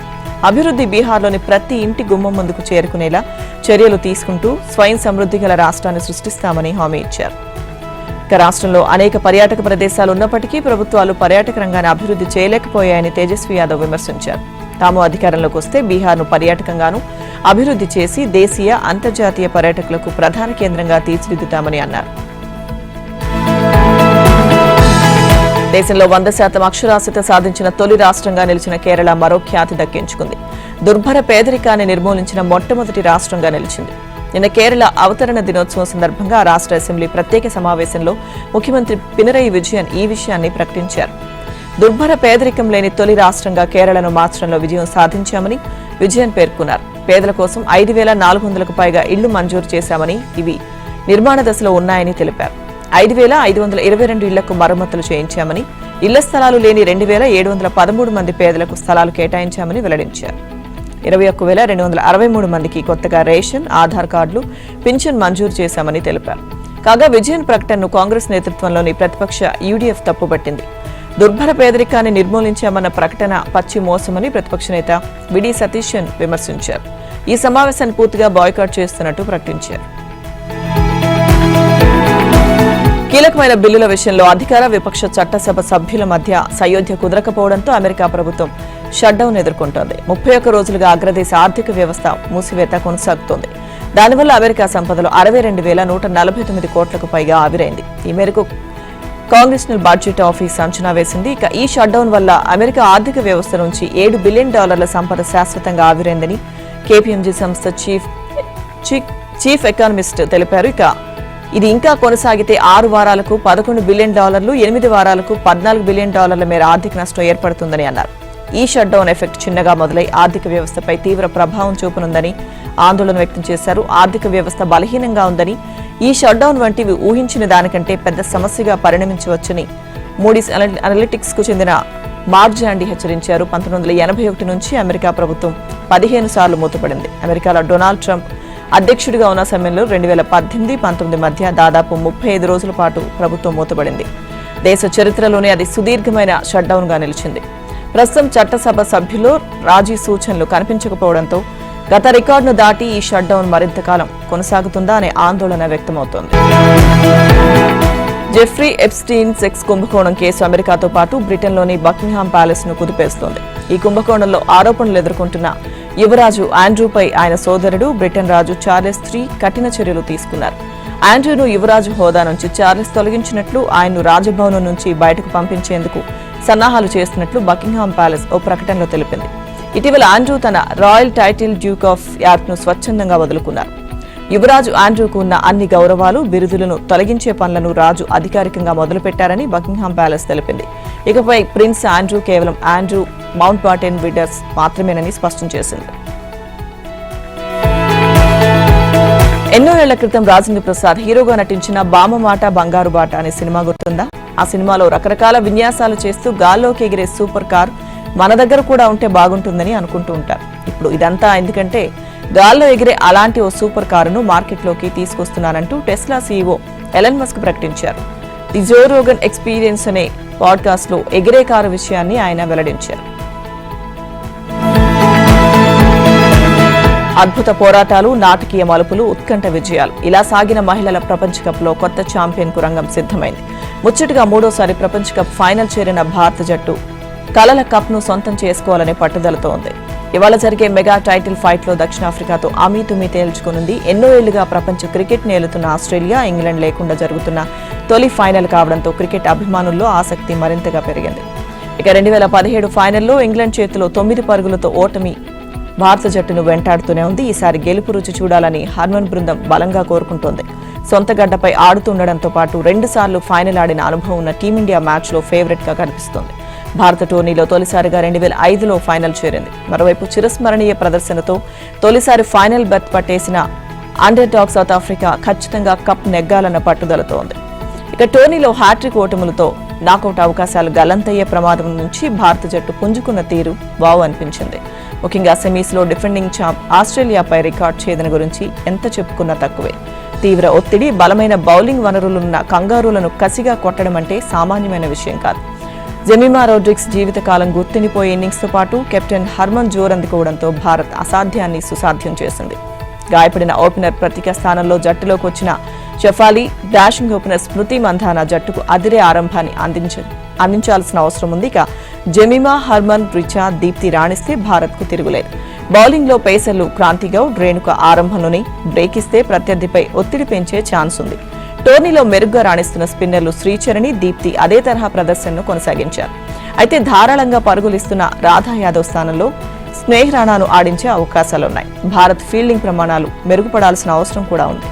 అభివృద్ధి బీహార్లోని ప్రతి ఇంటి గుమ్మం ముందుకు చేరుకునేలా చర్యలు తీసుకుంటూ స్వయం సమృద్ధి గల రాష్ట్రాన్ని సృష్టిస్తామని హామీ ఇచ్చారు. ఇక రాష్ట్రంలో అనేక పర్యాటక ప్రదేశాలు ఉన్నప్పటికీ ప్రభుత్వాలు పర్యాటక రంగాన్ని అభివృద్ధి చేయలేకపోయాయని తేజస్వి యాదవ్ విమర్శించారు. తాము అధికారంలోకి వస్తే బీహార్ను పర్యాటకంగానూ అభివృద్ధి చేసి దేశీయ, అంతర్జాతీయ పర్యాటకులకు ప్రధాన కేంద్రంగా తీర్చిదిద్దుతామని అన్నారు. దేశంలో 100% అక్షరాస్యత సాధించిన తొలి రాష్ట్రంగా నిలిచిన కేరళ మరో ఖ్యాతి దక్కించుకుంది. దుర్భర పేదరికాన్ని నిర్మూలించిన మొట్టమొదటి రాష్ట్రంగా నిలిచింది. నిన్న కేరళ అవతరణ దినోత్సవం సందర్భంగా ఆ రాష్ట్ర అసెంబ్లీ ప్రత్యేక సమావేశంలో ముఖ్యమంత్రి పినరయి విజయన్ ఈ విషయాన్ని ప్రకటించారు. దుర్భర పేదరికం లేని తొలి రాష్ట్రంగా కేరళను మార్చడంలో విజయం సాధించామని విజయన్ పేర్కొన్నారు. పేదల కోసం 5,400కు పైగా ఇళ్లు మంజూరు చేశామని, ఇవి నిర్మాణ దశలో ఉన్నాయని తెలిపారు. 5,522 ఇళ్లకు మరమ్మతులు చేయించామని, ఇళ్ల స్థలాలు లేని 2,713 మంది పేదలకు స్థలాలు కేటాయించామని వెల్లడించారు. 21,263 మందికి కొత్తగా రేషన్, ఆధార్ కార్డులు, పింఛన్ మంజూరు చేశామని తెలిపారు. కాగా విజయన్ ప్రకటనను కాంగ్రెస్ నేతృత్వంలోని ప్రతిపక్ష యూడీఎఫ్ తప్పుపట్టింది. దుర్భర పేదరికాన్ని నిర్మూలించామన్న ప్రకటన పచ్చి మోసమని ప్రతిపక్ష నేత విడి సతీశన్ విమర్శించారు. ఈ సమావేశాన్ని పూర్తిగా బాయ్కాట్ చేస్తున్నట్టు ప్రకటించారు. కీలకమైన బిల్లుల విషయంలో అధికార విపక్ష చట్టసభ సభ్యుల మధ్య సయోధ్య కుదరకపోవడంతో అమెరికా ప్రభుత్వం షట్డౌన్ ఎదుర్కొంటోంది. 31 రోజులుగా అగ్రదేశ ఆర్థిక వ్యవస్థ మూసివేత కొనసాగుతోంది. దానివల్ల అమెరికా సంపదలో 62,149 కోట్లకు పైగా ఆవిరైంది. ఈ మేరకు కాంగ్రెషనల్ బడ్జెట్ ఆఫీస్ అంచనా వేసింది. ఇక ఈ షట్డౌన్ వల్ల అమెరికా ఆర్థిక వ్యవస్థ నుంచి $7 బిలియన్ సంపద శాశ్వతంగా ఆవిరైందని కేపీఎంజీ సంస్థ చీఫ్ ఎకానమిస్ట్ తెలిపారు. ఇక ఇది ఇంకా కొనసాగితే 6 వారాలకు $11 బిలియన్, 8 వారాలకు $14 బిలియన్ మేర ఆర్థిక నష్టం ఏర్పడుతుందని అన్నారు. ఈ షట్డౌన్ ఎఫెక్ట్ చిన్నగా మొదలై ఆర్థిక వ్యవస్థపై తీవ్ర ప్రభావం చూపనుందని ఆందోళన వ్యక్తం చేశారు. ఆర్థిక వ్యవస్థ బలహీనంగా ఉందని, ఈ షట్డౌన్ వంటివి ఊహించిన దానికంటే పెద్ద సమస్యగా పరిణమించవచ్చని మూడీస్ అనలిటిక్స్ కు చెందిన మార్జాండి హెచ్చరించారు. 1981 నుంచి అమెరికా ప్రభుత్వం 15 సార్లు మూతపడింది. అమెరికాలో డొనాల్డ్ ట్రంప్ అధ్యక్షుడిగా ఉన్న సమయంలో 2018-19 మధ్య దాదాపు 35 రోజుల పాటు ప్రభుత్వం మూతపడింది. దేశ చరిత్రలోనే అది సుదీర్ఘమైన షట్డౌన్ గా నిలిచింది. ప్రస్తుతం చట్టసభ సభ్యులు రాజీ సూచనలు కనిపించకపోవడంతో గత రికార్డును దాటి ఈ షట్డౌన్ మరింత కాలం కొనసాగుతుందా అనే ఆందోళన వ్యక్తమవుతోంది. జెఫ్రీ ఎప్స్టీన్ సెక్స్ కుంభకోణం కేసు అమెరికాతో పాటు బ్రిటన్లోని బకింగ్హామ్ ప్యాలెస్ ను కుదిపేస్తోంది. ఈ కుంభకోణంలో ఆరోపణలు ఎదుర్కొంటున్న యువరాజు ఆండ్రూపై ఆయన సోదరుడు బ్రిటన్ రాజు చార్లెస్ III కఠిన చర్యలు తీసుకున్నారు. ఆండ్రూను యువరాజు హోదా నుంచి చార్లెస్ తొలగించినట్లు, ఆయన్ను రాజభవనం నుంచి బయటకు పంపించేందుకు సన్నాహాలు చేస్తున్నట్లు బకింగ్హామ్ ప్యాలెస్ ఓ ప్రకటనలో తెలిపింది. ఇటీవల ఆండ్రూ తన royal title Duke of York ను స్వచ్ఛందంగా వదులుకున్నారు. యువరాజు ఆండ్రూకు ఉన్న అన్ని గౌరవాలు, బిరుదులను తొలగించే పనులను రాజు అధికారికంగా మొదలుపెట్టారని బకింగ్హామ్ ప్యాలెస్ తెలిపింది. ఇకపై ప్రిన్స్ ఆండ్రూ కేవలం ఆండ్రూ మౌంట్ బాటెన్ విడర్స్ మాత్రమేనని స్పష్టం చేసింది. ఎన్నో ఏళ్ల క్రితం రాజేంద్ర ప్రసాద్ హీరోగా నటించిన బామ మాట బంగారు బాట అనే సినిమా గుర్తుందా? ఆ సినిమాలో రకరకాల విన్యాసాలు చేస్తూ గాల్లోకి ఎగిరే సూపర్ కార్ మన దగ్గర కూడా ఉంటే బాగుంటుందని అనుకుంటూ ఉంటారు. ఇప్పుడు ఇదంతా ఎందుకంటే గాల్లో ఎగిరే అలాంటి ఓ సూపర్ కారును మార్కెట్లోకి తీసుకొస్తున్నానంటూ టెస్లా సీఈఓ ఎలన్ మస్క్ ప్రకటించారు. ది జో రోగన్ ఎక్స్పీరియన్స్ అనే పాడ్కాస్ట్ లో ఎగిరే కారు విషయాన్ని ఆయన వెల్లడించారు. అద్భుత పోరాటాలు, నాటకీయ మలుపులు, ఉత్కంఠ విజయాలు ఇలా సాగిన మహిళల ప్రపంచ కప్ లో కొత్త ఛాంపియన్ కు రంగం సిద్ధమైంది. ముచ్చటగా 3వసారి ప్రపంచ కప్ ఫైనల్ చేరిన భారత జట్టు కలల కప్ ను సొంతం చేసుకోవాలనే పట్టుదలతో ఉంది. ఇవాళ జరిగే మెగా టైటిల్ ఫైట్ లో దక్షిణాఫ్రికాతో అమీతుమీ తేల్చుకునుంది. ఎన్నో ఏళ్లుగా ప్రపంచ క్రికెట్ నేలుతున్న ఆస్ట్రేలియా, ఇంగ్లాండ్ లేకుండా జరుగుతున్న తొలి ఫైనల్ కావడంతో క్రికెట్ అభిమానుల్లో ఆసక్తి మరింతగా పెరిగింది. ఇక 2017 ఫైనల్లో ఇంగ్లాండ్ చేతిలో 9 పరుగులతో ఓటమి భారత జట్టును వెంటాడుతూనే ఉంది. ఈసారి గెలుపు రుచి చూడాలని హర్మన్ బృందం బలంగా కోరుకుంటోంది. సొంత గడ్డపై ఆడుతుండడంతో పాటు 2 సార్లు ఫైనల్ ఆడిన అనుభవం ఉన్న టీమిండియా మ్యాచ్ లో ఫేవరెట్ గా కనిపిస్తోంది. భారత టోర్నీలో తొలిసారిగా 2005లో ఫైనల్ చేరింది. మరోవైపు చిరస్మరణీయ ప్రదర్శనతో తొలిసారి ఫైనల్ బెర్త్ పట్టేసిన అండర్ డాగ్ సౌత్ ఆఫ్రికా ఖచ్చితంగా కప్ నెగ్గాలన్న పట్టుదలతో ఉంది. ఇక టోర్నీలో హ్యాట్రిక్ ఓటములతో నాకౌట్ అవకాశాలు గల్లంతయ్యే ప్రమాదం నుంచి భారత జట్టు పుంజుకున్న తీరు వావ్ అనిపించింది. ముఖ్యంగా సెమీస్ లో డిఫెండింగ్ ఛాంప్ ఆస్ట్రేలియాపై రికార్డ్ ఛేదన గురించి ఎంత చెప్పుకున్నా తక్కువే. తీవ్ర ఒత్తిడి, బలమైన బౌలింగ్ వనరులున్న కంగారూలను కసిగా కొట్టడం అంటే సామాన్యమైన విషయం కాదు. జెమిమా రోడ్రిక్స్ జీవితకాలం గుర్తుండిపోయే ఇన్నింగ్స్ తో పాటు కెప్టెన్ హర్మన్ జోర్ అందుకోవడంతో భారత్ అసాధ్యాన్ని సుసాధ్యం చేసింది. గాయపడిన ఓపెనర్ ప్రతీక స్థానంలో జట్టులోకి వచ్చిన షఫాలి, డాషింగ్ ఓపెనర్ స్మృతి మంధాన జట్టుకు అదిరే ఆరంభాన్ని అందించాల్సిన అవసరం ఉంది. ఇక జెమిమా, హర్మన్, రిచా, దీప్తి రాణిస్తే భారత్ కు తిరుగులేదు. బౌలింగ్ లో పేసర్లు క్రాంతి గౌడ్, రేణుక ఆరంభంలోనే బ్రేక్ ఇస్తే ప్రత్యర్థిపై ఒత్తిడి పెంచే ఛాన్స్ ఉంది. టోర్నీలో మెరుగ్గా రాణిస్తున్న స్పిన్నర్లు శ్రీచరణి, దీప్తి అదే తరహా ప్రదర్శనను కొనసాగించారు. అయితే ధారాళంగా పరుగులిస్తున్న రాధా యాదవ్ స్థానంలో స్నేహ్ రాణాను ఆడించే అవకాశాలున్నాయి. భారత్ ఫీల్డింగ్ ప్రమాణాలు మెరుగుపడాల్సిన అవసరం కూడా ఉంది.